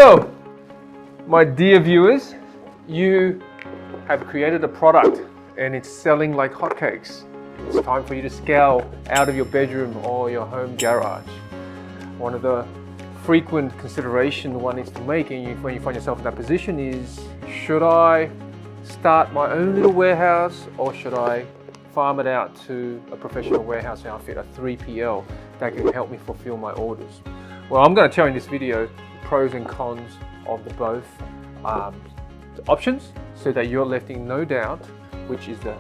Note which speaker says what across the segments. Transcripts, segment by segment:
Speaker 1: So, my dear viewers, you have created a product and it's selling like hotcakes. It's time for you to scale out of your bedroom or your home garage. One of the frequent considerations one needs to make when you find yourself in that position is, should I start my own little warehouse or should I farm it out to a professional warehouse outfit, a 3PL that can help me fulfill my orders? Well, I'm going to tell you in this video the pros and cons of the both options so that you're left in no doubt which is the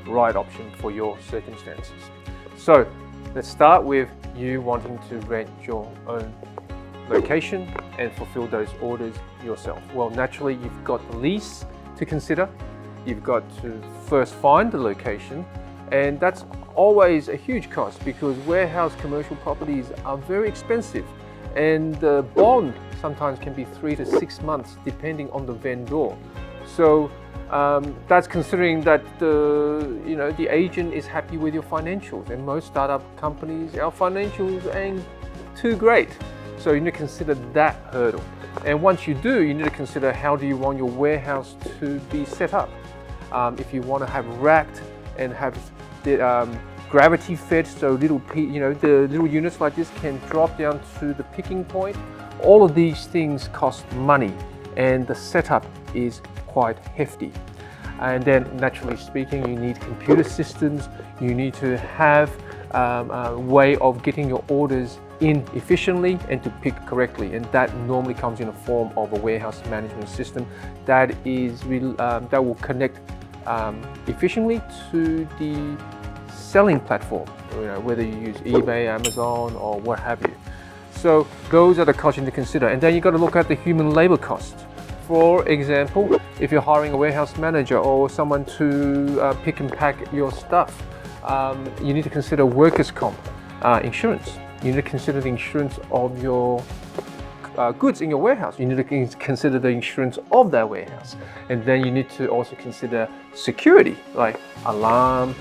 Speaker 1: right option for your circumstances. So let's start with you wanting to rent your own location and fulfill those orders yourself. Well, naturally you've got the lease to consider. You've got to first find the location, and that's always a huge cost because warehouse commercial properties are very expensive, and the bond sometimes can be 3 to 6 months depending on the vendor. So that's considering that the agent is happy with your financials, and most startup companies, our financials ain't too great. So you need to consider that hurdle. And once you do, you need to consider how do you want your warehouse to be set up. If you want to have racked and have the gravity fed, so the little units like this can drop down to the picking point. All of these things cost money, and the setup is quite hefty. And then, naturally speaking, you need computer systems. You need to have a way of getting your orders in efficiently and to pick correctly, and that normally comes in a form of a warehouse management system that will connect efficiently to the selling platform, whether you use eBay, Amazon, or what have you. So those are the costs you need to consider, and then you've got to look at the human labor cost. For example, if you're hiring a warehouse manager or someone to pick and pack your stuff, you need to consider workers' comp insurance. You need to consider the insurance of your goods in your warehouse. You need to consider the insurance of that warehouse. And then you need to also consider security, like alarm,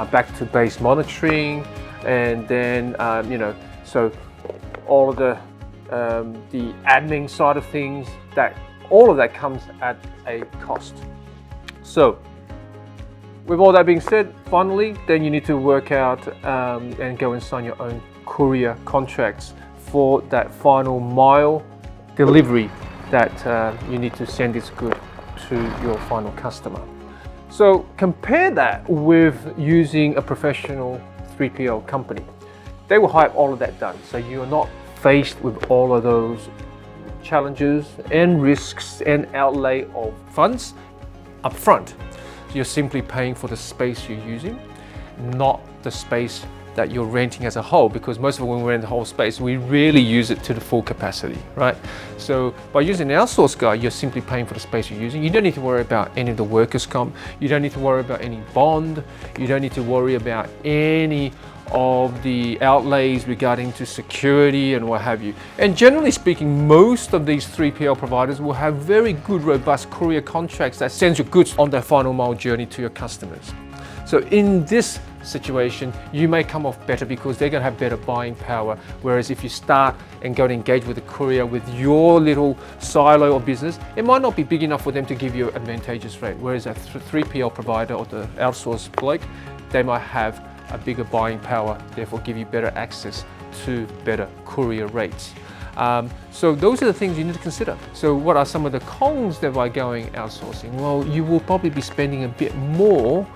Speaker 1: back to base monitoring, and then, so all of the admin side of things, all of that comes at a cost. So with all that being said, finally, then you need to work out and go and sign your own courier contracts for that final mile delivery that you need to send this good to your final customer. So compare that with using a professional 3PL company. They will have all of that done, so you're not faced with all of those challenges and risks and outlay of funds up front. So you're simply paying for the space you're using, not the space that you're renting as a whole, because most of it, when we rent the whole space, we really use it to the full capacity, right? So by using an outsource guy, you're simply paying for the space you're using. You don't need to worry about any of the workers' comp. You don't need to worry about any bond. You don't need to worry about any of the outlays regarding to security and what have you. And generally speaking, most of these 3PL providers will have very good, robust courier contracts that sends your goods on their final mile journey to your customers. So in this situation, you may come off better because they're going to have better buying power. Whereas if you start and go to engage with a courier with your little silo of business, it might not be big enough for them to give you an advantageous rate. Whereas a 3PL provider or the outsourced bloke, they might have a bigger buying power, therefore give you better access to better courier rates. So those are the things you need to consider. So what are some of the cons that by going outsourcing? Well, you will probably be spending a bit more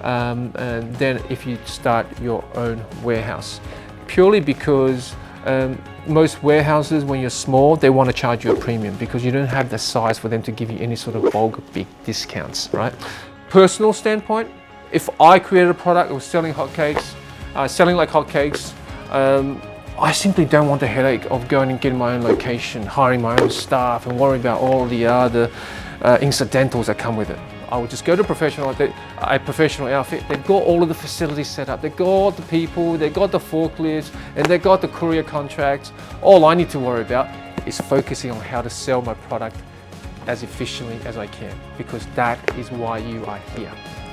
Speaker 1: than if you start your own warehouse, purely because most warehouses, when you're small, they want to charge you a premium because you don't have the size for them to give you any sort of bulk big discounts, right? Personal standpoint, if I created a product that was selling hotcakes, selling like hotcakes, I simply don't want the headache of going and getting my own location, hiring my own staff, and worry about all the other incidentals that come with it. I would just go to a professional outfit. They've got all of the facilities set up. They've got the people, they've got the forklifts, and they've got the courier contracts. All I need to worry about is focusing on how to sell my product as efficiently as I can, because that is why you are here.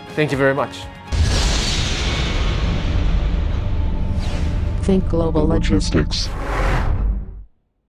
Speaker 1: Thank you very much.
Speaker 2: Think Global Logistics.